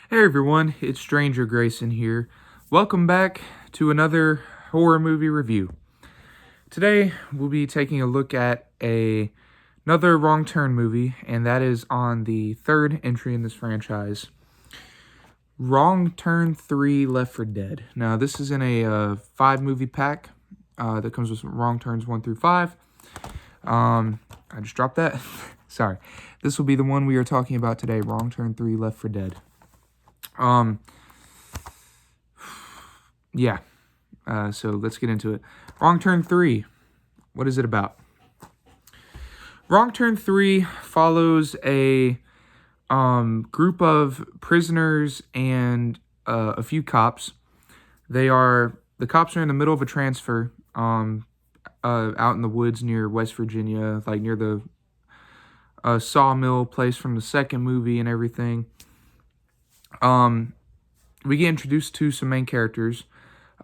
Hey everyone, it's Stranger Grayson here. Welcome back to another horror movie review. Today we'll be taking a look at another Wrong Turn movie, and that is on the third entry in this franchise, Wrong Turn 3 Left 4 Dead. Now this is in a 5-movie pack that comes with Wrong Turns 1 through 5. I just dropped that. Sorry. This will be the one we are talking about today, Wrong Turn 3 Left 4 Dead. Yeah. So let's get into it. Wrong Turn 3. What is it about? Wrong Turn 3 follows a group of prisoners and a few cops. The cops are in the middle of a transfer out in the woods near West Virginia, like near the sawmill place from the second movie and everything. We get introduced to some main characters.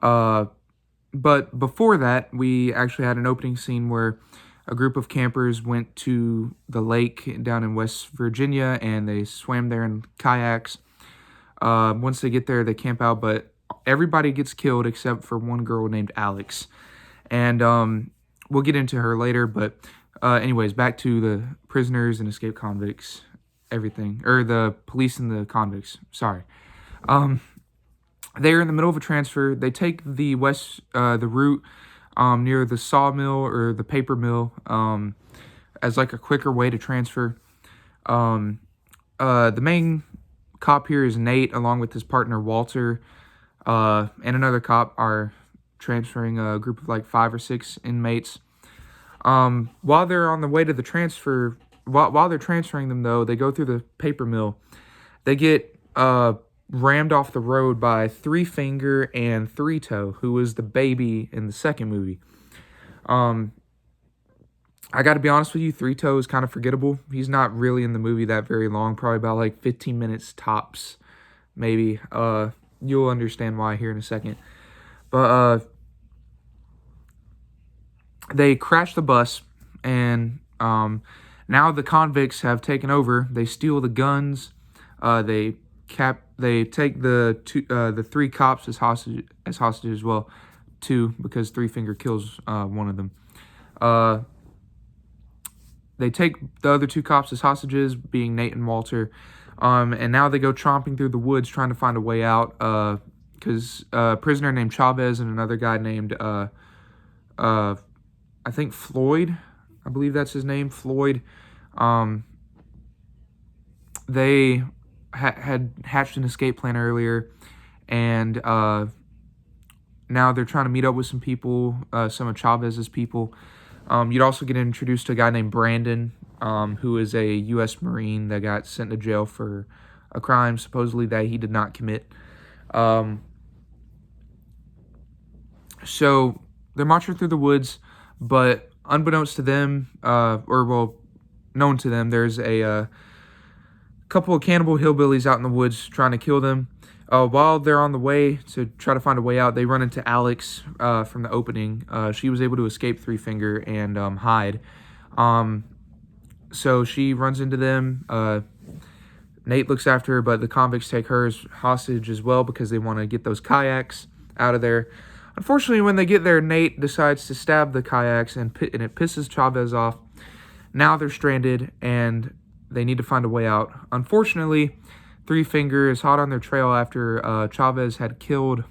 But before that, we actually had an opening scene where a group of campers went to the lake down in West Virginia and they swam there in kayaks. Once they get there, they camp out, but everybody gets killed except for one girl named Alex. And we'll get into her later, but anyways, back to the prisoners and escaped convicts, everything. Or the police and the convicts, sorry. They're in the middle of a transfer. They take the route near the sawmill or the paper mill as like a quicker way to transfer. The main cop here is Nate, along with his partner Walter, and another cop are transferring a group of like 5 or 6 inmates. While they're on the way to the transfer, while they're transferring them though, they go through the paper mill. They get rammed off the road by Three Finger and Three Toe, who was the baby in the second movie. I got to be honest with you, Three Toe is kind of forgettable. He's not really in the movie that very long, probably about like 15 minutes tops, maybe. You'll understand why here in a second. But they crash the bus, and now the convicts have taken over. They steal the guns. They take the 3 cops as hostage as well, 2 because Three Finger kills one of them. They take the other 2 cops as hostages, being Nate and Walter, and now they go tromping through the woods trying to find a way out. Because a prisoner named Chavez and another guy named I think Floyd, I believe that's his name, Floyd. They had hatched an escape plan earlier, and now they're trying to meet up with some people, some of Chavez's people. You'd also get introduced to a guy named Brandon, who is a U.S. Marine that got sent to jail for a crime supposedly that he did not commit. So they're marching through the woods, but unbeknownst to them, known to them, there's a couple of cannibal hillbillies out in the woods trying to kill them. While they're on the way to try to find a way out, they run into Alex from the opening. She was able to escape Three Finger and hide. So she runs into them. Nate looks after her, but the convicts take her as hostage as well because they want to get those kayaks out of there. Unfortunately, when they get there, Nate decides to stab the kayaks, and it pisses Chavez off. Now they're stranded, and they need to find a way out. Unfortunately, Three Finger is hot on their trail after Chavez had killed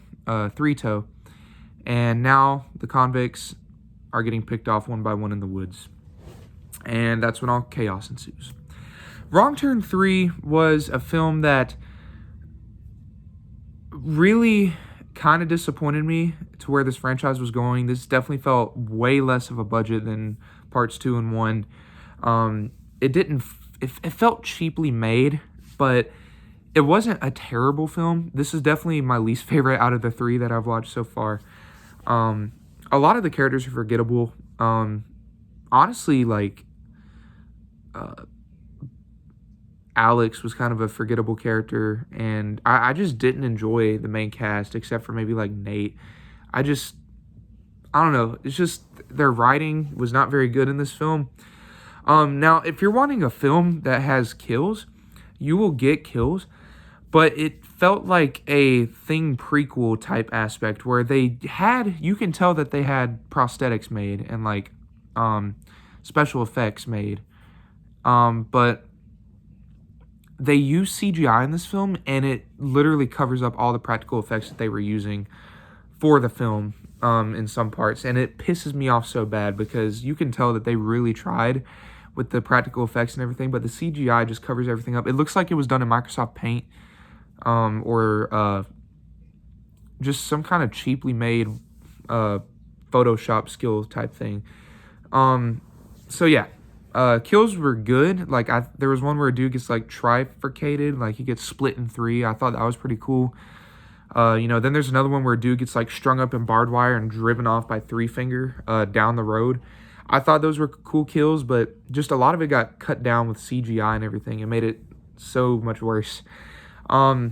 Three Toe, and now the convicts are getting picked off one by one in the woods. And that's when all chaos ensues. Wrong Turn 3 was a film that really kind of disappointed me to where this franchise was going. This definitely felt way less of a budget than parts 2 and 1. It felt cheaply made, but it wasn't a terrible film. This is definitely my least favorite out of the 3 that I've watched so far. A lot of the characters are forgettable. Honestly, like Alex was kind of a forgettable character, and I just didn't enjoy the main cast except for maybe like Nate. I don't know. It's just their writing was not very good in this film. Now, if you're wanting a film that has kills, you will get kills, but it felt like a Thing prequel type aspect where they had, you can tell that they had prosthetics made and like special effects made, but they use CGI in this film, and it literally covers up all the practical effects that they were using for the film in some parts, and it pisses me off so bad because you can tell that they really tried with the practical effects and everything, but the CGI just covers everything up. It looks like it was done in Microsoft Paint, or just some kind of cheaply made Photoshop skill type thing. So yeah, kills were good. Like there was one where a dude gets like trifurcated, like he gets split in three. I thought that was pretty cool. Then there's another one where a dude gets like strung up in barbed wire and driven off by Three Finger down the road. I thought those were cool kills, but just a lot of it got cut down with CGI and everything. It made it so much worse. The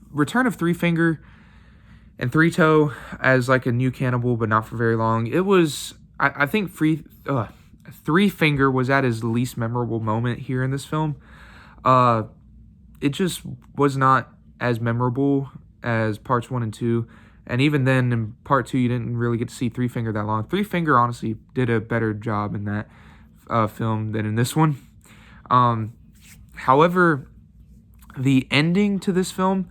return of Three Finger and Three Toe as like a new cannibal, but not for very long. It was, I think Three Finger was at his least memorable moment here in this film. It just was not as memorable as parts 1 and 2. And even then, in part 2, you didn't really get to see Three Finger that long. Three Finger, honestly, did a better job in that film than in this one. However, the ending to this film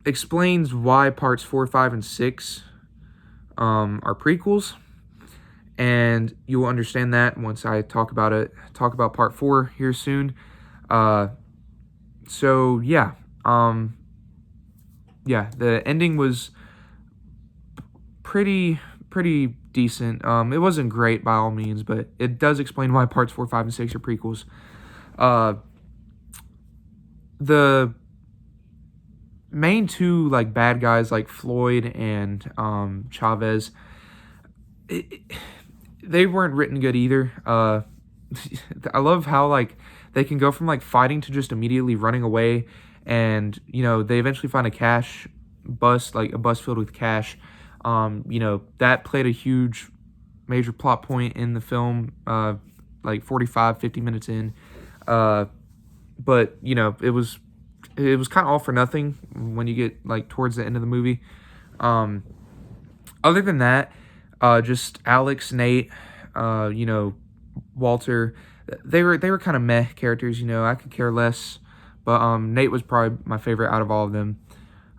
explains why parts 4, 5, and 6 are prequels. And you will understand that once I talk about part 4 here soon. So yeah, the ending was pretty decent. It wasn't great by all means, but it does explain why parts 4, 5, and 6 are prequels. The main two like bad guys, like Floyd and Chavez, they weren't written good either. I love how like they can go from like fighting to just immediately running away, and they eventually find a cash bus, like a bus filled with cash. That played a huge major plot point in the film, like 45-50 minutes in. But it was kind of all for nothing when you get like towards the end of the movie. Other than that, just Alex, Nate, Walter, they were kind of meh characters. I could care less, but Nate was probably my favorite out of all of them.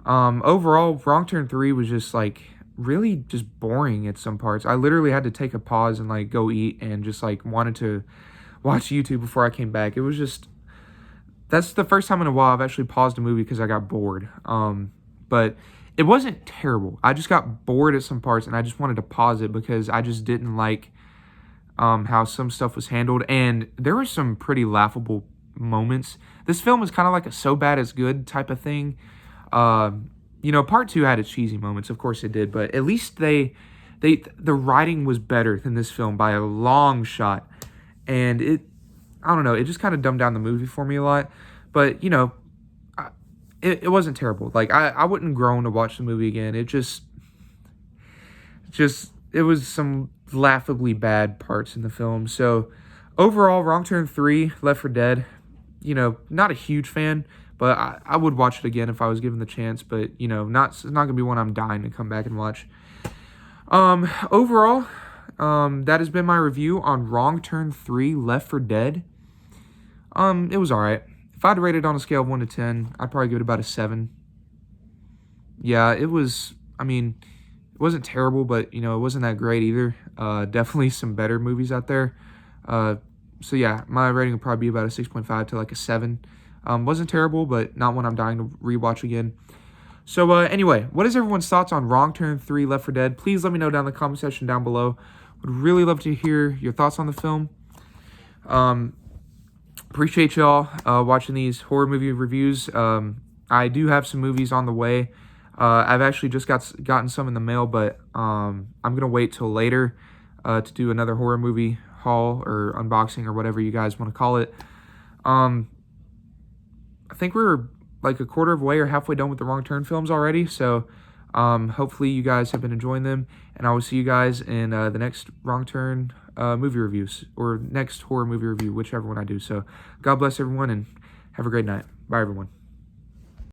Overall, Wrong Turn 3 was just like really just boring at some parts. I literally had to take a pause and like go eat and just like wanted to watch YouTube before I came back. It was just, that's the first time in a while I've actually paused a movie because I got bored. But it wasn't terrible. I just got bored at some parts and I just wanted to pause it because I just didn't like how some stuff was handled. And there were some pretty laughable moments. This film was kind of like a so bad it's good type of thing. Part 2 had its cheesy moments, of course it did, but at least the writing was better than this film by a long shot. And I don't know, it just kind of dumbed down the movie for me a lot. But, it wasn't terrible. Like, I wouldn't groan to watch the movie again. It was some laughably bad parts in the film. So, overall, Wrong Turn 3, Left 4 Dead, not a huge fan, but I would watch it again if I was given the chance. But, it's not going to be one I'm dying to come back and watch. Overall, that has been my review on Wrong Turn 3, Left 4 Dead. It was alright. If I'd rate it on a scale of 1 to 10, I'd probably give it about a 7. Yeah, it wasn't terrible, but, it wasn't that great either. Definitely some better movies out there. So yeah, my rating would probably be about a 6.5 to like a 7. Wasn't terrible, but not one I'm dying to rewatch again. So anyway, what is everyone's thoughts on Wrong Turn 3, Left 4 Dead? Please let me know down in the comment section down below. Would really love to hear your thoughts on the film. Appreciate y'all watching these horror movie reviews. I do have some movies on the way. I've actually just gotten some in the mail, but I'm going to wait till later to do another horror movie haul or unboxing or whatever you guys want to call it. I think we're like a quarter of the way or halfway done with the Wrong Turn films already, so Hopefully you guys have been enjoying them, and I will see you guys in the next Wrong Turn movie reviews, or next horror movie review, whichever one I do. So God bless everyone, and have a great night. Bye, everyone.